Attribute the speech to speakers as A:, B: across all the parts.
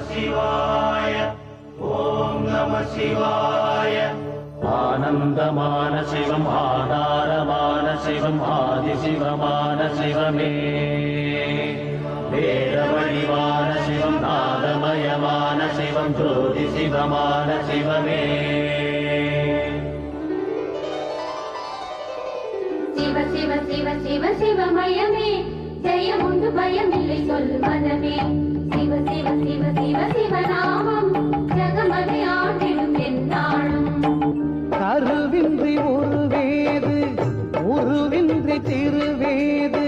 A: சிவாய. ஓம் நம சிவாய. ஆனந்தமான சிவம், ஆதாரமான சிவம், ஆதிசிவமான சிவமே. வேத வடிவான சிவம், நாதமயமான சிவம், ஜோதி சிவமான சிவமே.
B: சிவ சிவ சிவ சிவ சிவமயமே, ஜெயமுண்டு பயமில்லை சொல் மனமே. சிவ சிவ சிவ சிவ சிவநாமம், ஜகமதை ஆண்டிடும் எந்நாளும்.
C: கருவின்றி உருவேது, உருவின்றி திருவேது,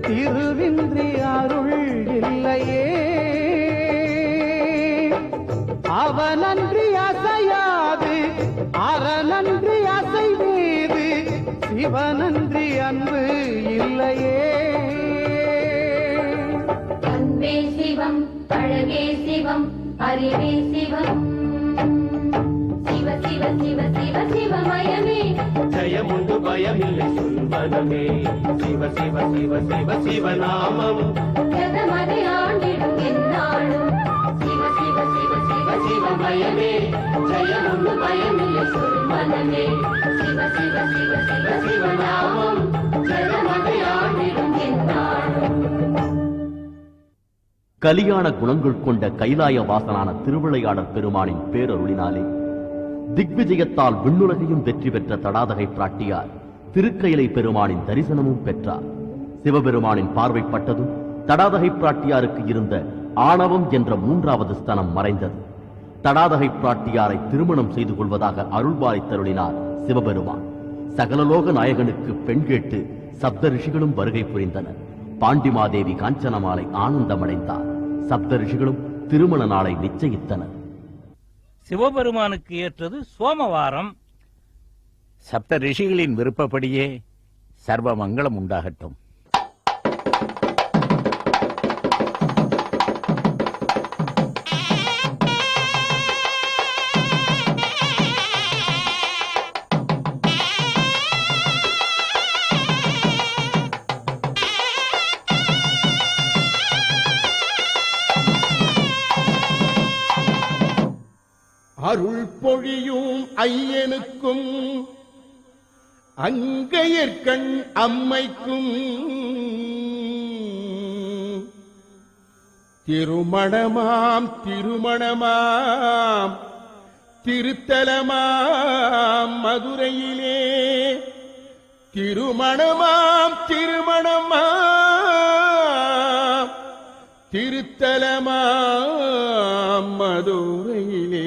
C: திருவின்றி அருள் இல்லையே. அவனன்றி அசையாது, அறனன்றி அசைவேது, சிவனன்றி அன்பு இல்லையே.
B: அன்பே சிவம், அழகே சிவம், அறிவே சிவம். சிவ சிவ சிவ சிவ சிவமயமே,
A: ஜெயமுண்டு பயமில்லை சொல்வதமே. சிவ சிவ சிவ சிவ சிவநாமம்,
B: ஜகமதை ஆண்டிடும் எந்நாளும். சிவ சிவ சிவ சிவ சிவமயமே, ஜெயமுண்டு பயமில்லை சொல் மனமே. சிவ சிவ சிவ சிவ சிவநாமம், ஜகமதை ஆண்டிடும் எந்நாளும்.
D: கலியாண குணங்கள் கொண்ட கைலாய வாசனான திருவிளையாடற் பெருமானின் பேரருளினாலே திக்விஜயத்தால் விண்ணுலகையும் வெற்றி பெற்ற தடாதகை பிராட்டியார் திருக்கயிலை பெருமானின் தரிசனமும் பெற்றார். சிவபெருமானின் பார்வைப்பட்டதும் தடாதகை பிராட்டியாருக்கு இருந்த ஆணவம் என்ற 3வது ஸ்தனம் மறைந்தது. தடாதகை பிராட்டியாரை திருமணம் செய்து கொள்வதாக அருள்பாலித்தருளினார் சிவபெருமான். சகலலோக நாயகனுக்கு பெண் கேட்டு சப்த ரிஷிகளும் வருகை புரிந்தனர். பாண்டிமாதேவி காஞ்சனமாலை ஆனந்தமடைந்தார். சப்த ரிஷிகளும் திருமண நாளை நிச்சயித்தனர்.
E: சிவபெருமானுக்கு ஏற்றது சோமவாரம்.
F: சப்த ரிஷிகளின் விருப்பப்படியே சர்வ மங்களம் உண்டாகட்டும்.
G: அருள் பொழியும் ஐயனுக்கும் அங்கையர்கண் அம்மைக்கும் திருமணமாம் திருமணமாம் திருத்தலமாம் மதுரையிலே. திருமணமாம் திருமணமாம் திருத்தலமாம் மதுரையிலே.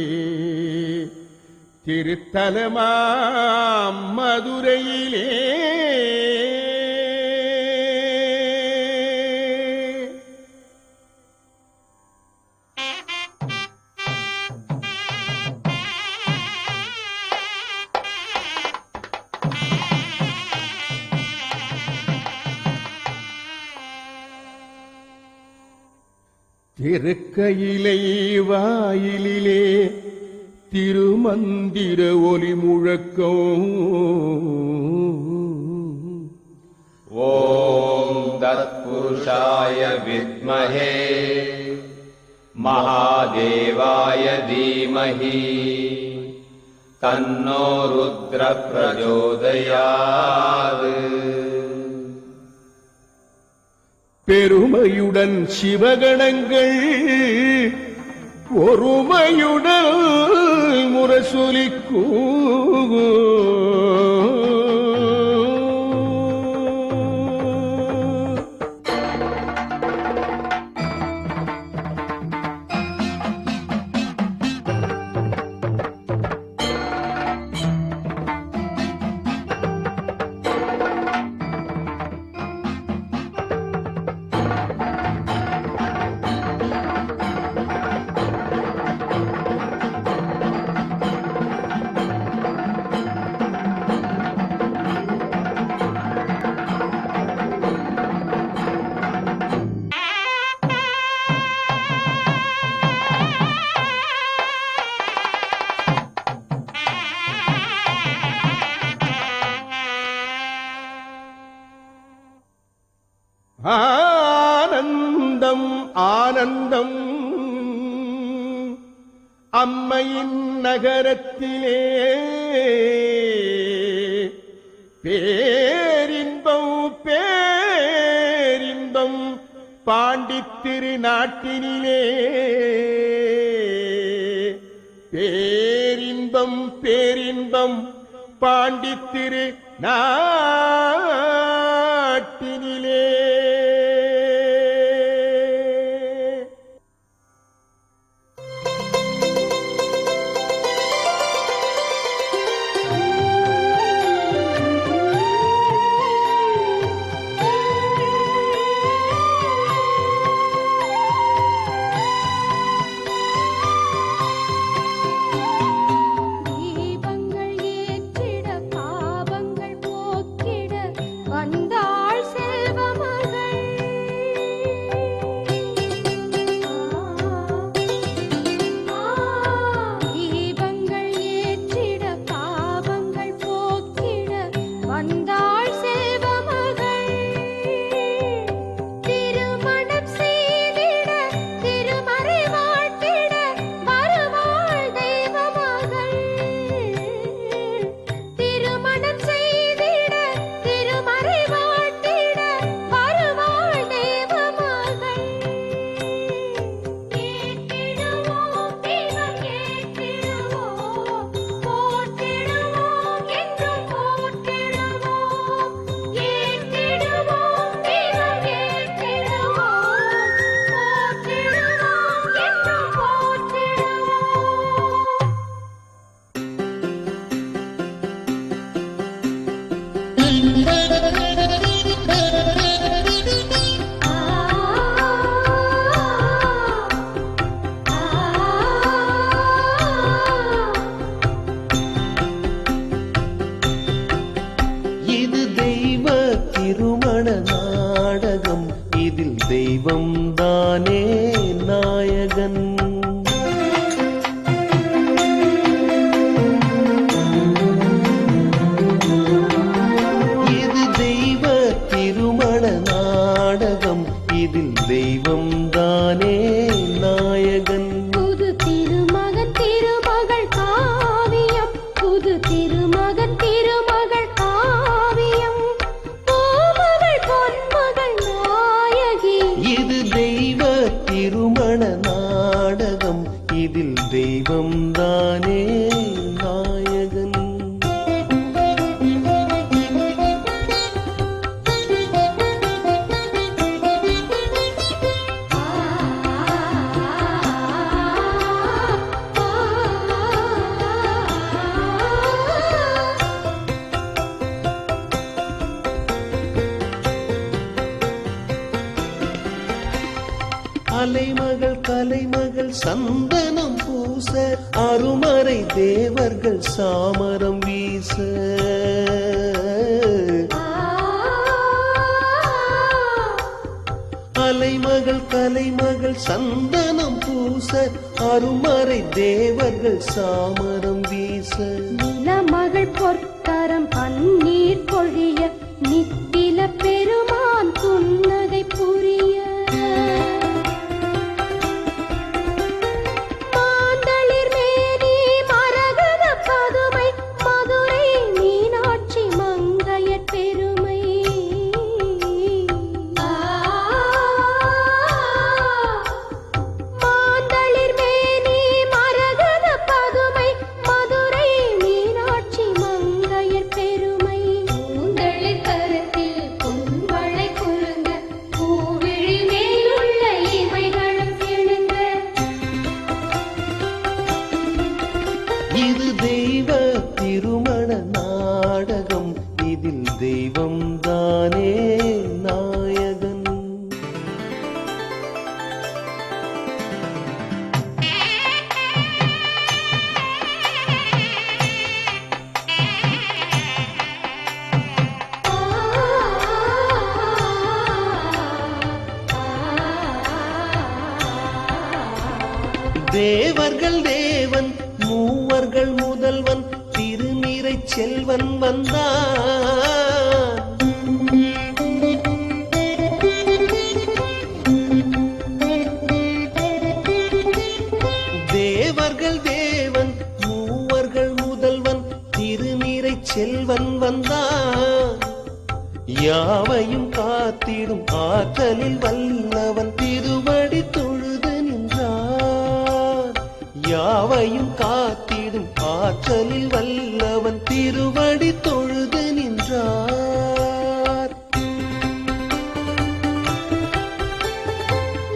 G: திருத்தலமாம் மதுரையிலே. திருக்கயிலை வாயிலிலே திருமந்திர ஒலி முழக்கம்.
H: ஓம் தத்புருஷாய வித்மஹே மகாதேவாய தீமஹி தன்னோ ருத்ர பிரச்சோதயாத்.
G: பெருமையுடன் சிவகணங்கள் ஒருமையுடன் முரசொலிக்கும். அம்மையின் நகரத்திலே பேரின்பம் பேரின்பம் பாண்டித்திரு நாட்டினிலே பேரின்பம் பேரின்பம் பாண்டித்திரு நாட்டினிலே.
B: தீபங்கள் ஏற்றிட பாவங்கள் போக்கிட வந்தாள் செல்வமகள். தீபங்கள் ஏற்றிட பாவங்கள் போக்கிட வந்தாள் செல்வமகள். திருமணம் செய்திட திருமறை வாழ்த்திட வருவாள் தெய்வமகள். திருமணம் செய்திட திருமறை வாழ்த்திட வருவாள் தெய்வமகள். ஏற்றிடுவோம் தெய்வம் ஏற்றிடுவோம், போற்றிடுவோம் என்றும் போற்றிடுவோம். ஏற்றிடுவோம் தெய்வம் ஏற்றிடுவோம், போற்றிடுவோம் என்றும் போற்றிடுவோம்.
C: இது தெய்வ திருமண நாடகம், இதில் தெய்வம் தானே நாயகன். இது தெய்வ திருமண நாடகம், இதில் தெய்வம் தானே நாயகன்.
B: புது திருமகன் திருமகள் காவியம், புது திருமகன் திருமகள் காவியம், பூமகள் பொன்மகள் நாயகி.
C: இது தெய்வ திருமண நாடகம், இதில் தெய்வம் தானே நாயகன். அலைமகள் கலைமகள் சந்தனம் பூச, அருமறை தேவர்கள் சாமரம் வீச. அலைமகள் கலைமகள் சந்தனம் பூச, அருமறை தேவர்கள் சாமரம் வீச.
B: நிலமகள் பொற்கரம் பன்னீர் பொழிய, நித்தில பெருமான் புன்னகை புரிய. மாந்தளிர் மேனி மரகத பதுமை, மதுரை மீனாட்சி மங்கையர் பெருமை. மாந்தளிர் மேனி மரகத பதுமை, மதுரை மீனாட்சி மங்கையர் பெருமை. பூந்தளிர் கருத்தில் பொன்வளை குலுங்க, பூவிழி மேலுள்ள இமைகளும் கிழுங்க.
C: இது தெய்வ திருமண நாடகம், இதில் தெய்வம் தானே நாயகன். தேவர்கள் தேவன் மூவர்கள் முதல்வன் திருநிறை செல்வன் வந்தான். தேவர்கள் செல்வன் வந்தான். யாவையும் காத்திடும் ஆற்றலில் வல்லவன் திருவடி தொழுது நின்றான். யாவையும் காத்திடும் ஆற்றலில் வல்லவன் திருவடி தொழுது நின்றார்.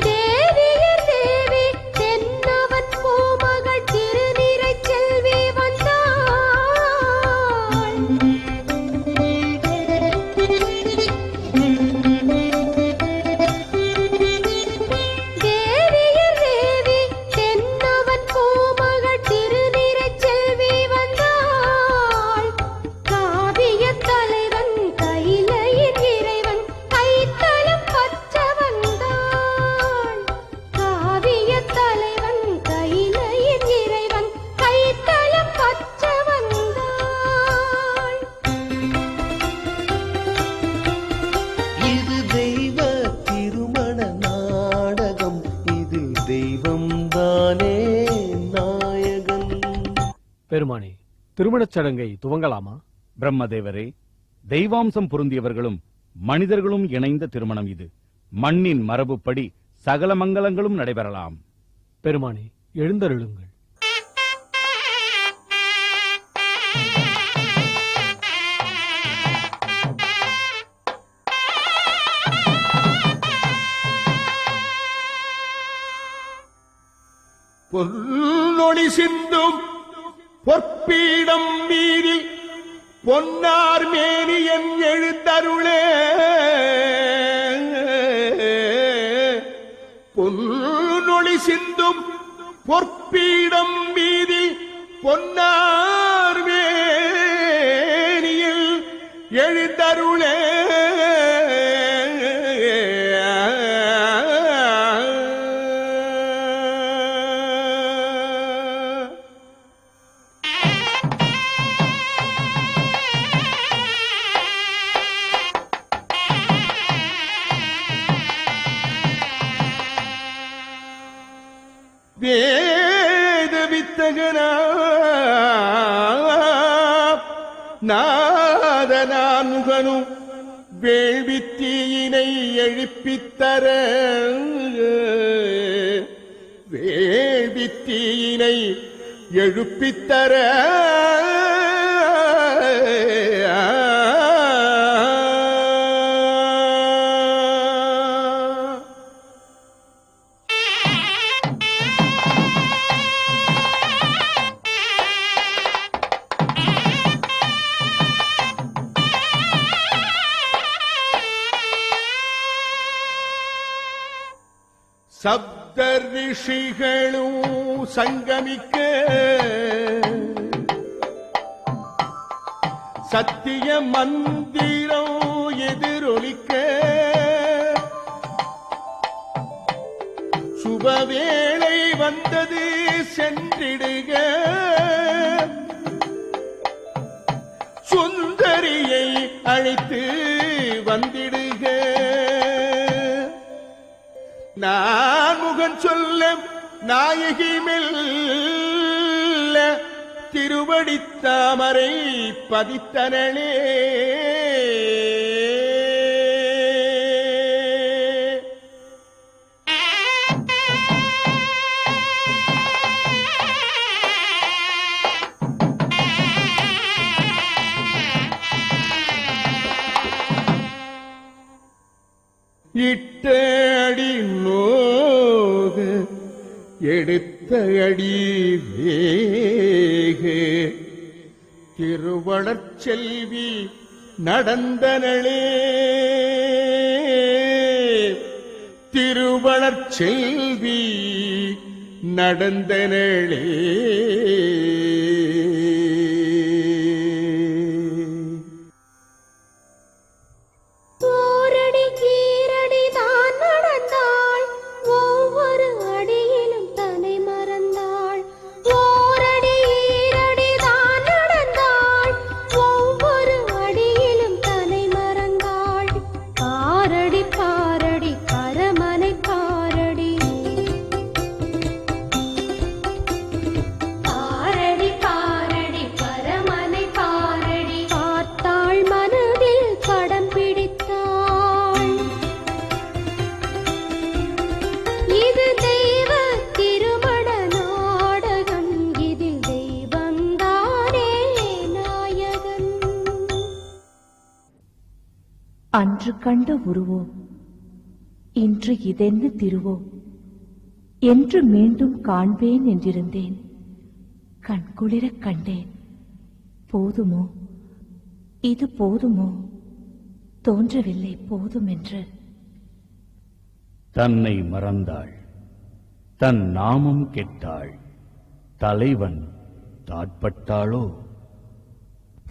B: தேவியர் தேவி தென்னவன் பூமகள் திருநிறைச் செல்வி வந்தாள். தேவியர் தேவி தென்னவன் பூமகள் திருநிறைச் செல்வி வந்தாள். காவியத் தலைவன் கைலையின் இறைவன் கைத்தலம் பற்ற வந்தான். காவியத் தலைவன் கைலையின் இறைவன் கைத்தலம் பற்ற வந்தான்.
C: இது தெய்வ திருமண நாடகம், இதில் தெய்வம் தானே நாயகன்.
I: பெருமானே, திருமணச் சடங்கை துவங்கலாமா?
F: பிரம்மதேவரே, தெய்வாம்சம் பொருந்தியவர்களும் மனிதர்களும் இணைந்த திருமணம் இது. மண்ணின் மரபுப்படி சகல மங்களங்களும் நடைபெறலாம்.
I: பெருமானே, எழுந்தருளுங்கள்.
G: பொன்னொளி சிந்தும் பொற்பீடம் மீதில் பொன்னார் மேனியன் எழுந்தருளே. பொன்னொளி சிந்தும் பொற்பீடம் மீதில் பொன்னார் மேனியில் எழுந்தருளே. வேத வித்தகனா நாதனான் முகனும் வேள்வித்தீயினை எழுப்பித்தர. வேள்வித்தீயினை எழுப்பித்தர. சப்த ரிஷிகளும் சங்கமிக்க சத்திய மந்திரம் எதிரொலிக்க சுபவேளை வந்தது சென்றிடுக. சுந்தரியை அழைத்து வந்திடுக. நான் முகன் சொல்ல நாயகி மெல்ல திருவடி தாமரை பதித்தனளே. இட்ட அடி நோக எடுத்த அடி வேக திருவளர்ச்செல்வி நடந்தனளே. திருவளர்ச்செல்வி நடந்தனளே.
B: ஓரடி கீரடி தான் நடந்தாள், ஒவ்வொரு அடியிலும் தன்னை மறந்தாள். ஓரடி ஈரடி தான் நடந்தாள், ஒவ்வொரு அடியிலும் தன்னை மறந்தாள். பாரடி பாரடி பரமனை பாரடி. பாரடி பாரடி
J: அன்று கண்ட உருவோ இன்று இதென்ன திருவோ என்று மீண்டும் காண்பேன் என்றிருந்தேன். கண்குளிரக் கண்டேன். போதுமோ, இது போதுமோ, தோன்றவில்லை போதுமென்று.
F: தன்னை மறந்தாள், தன் நாமம் கெட்டாள், தலைவன் தாட்பட்டாளோ?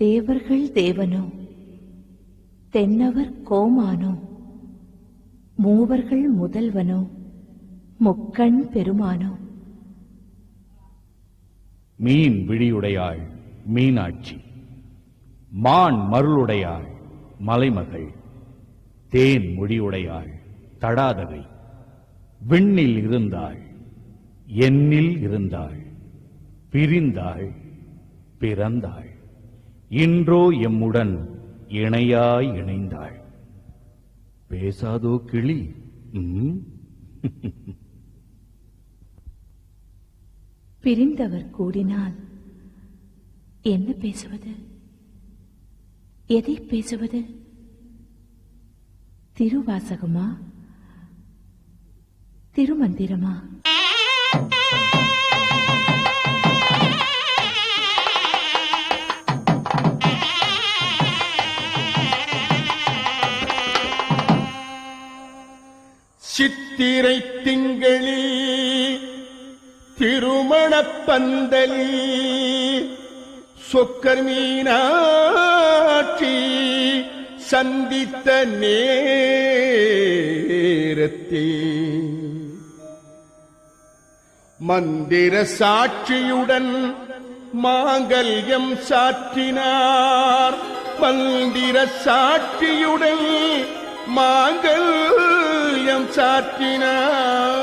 J: தேவர்கள் தேவனோ, தென்னவர் கோமானோ, மூவர்கள் முதல்வனோ, முக்கண் பெருமானோ.
F: மீன் விழியுடையாள் மீனாட்சி, மான் மருளுடையாள் மலைமகள், தேன் மொழியுடையாள் தடாதகை. விண்ணில் இருந்தாள், எண்ணில் இருந்தாள், பிரிந்தாள், பிறந்தாள், இன்றோ எம்முடன் இணையாய் இணைந்தாள். பேசாதோ கிளி?
J: பிரிந்தவர் கூடினால் என்ன பேசுவது? எதை பேசுவது? திருவாசகமா, திருமந்திரமா?
G: சித்திரை திங்களில் திருமணப் பந்தலில் சொக்கர் மீனாட்சி சந்தித்த நேரத்தில் மந்திர சாட்சியுடன் மாங்கல்யம் சாற்றினார். மந்திர சாட்சியுடன் மாங்கல்யம் சாற்றினார்.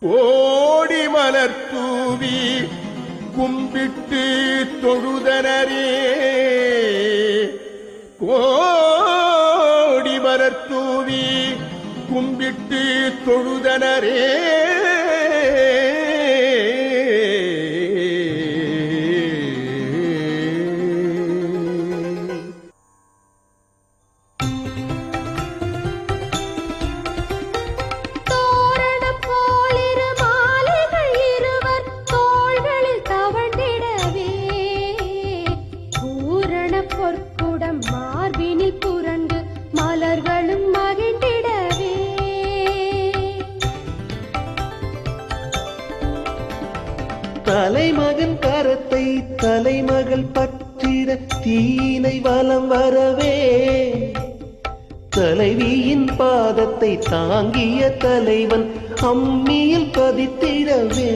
G: ஓடி மலர் தூவி கும்பிட்டு தொழுதனரே, கோடி மலர் தூவி கும்பிட்டு தொழுதனரே.
C: தலைமகன் கரத்தை தலைமகள் பற்றிட தீனை வலம் வரவே, தலைவியின் பாதத்தை தாங்கிய தலைவன் அம்மியில் பதித்திடவே.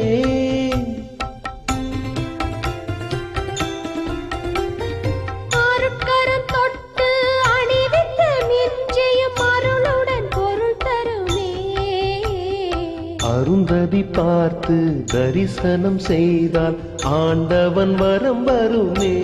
C: அருந்ததி பார்த்து தரிசனம் செய்தால் ஆண்டவன் வரம் வருமே.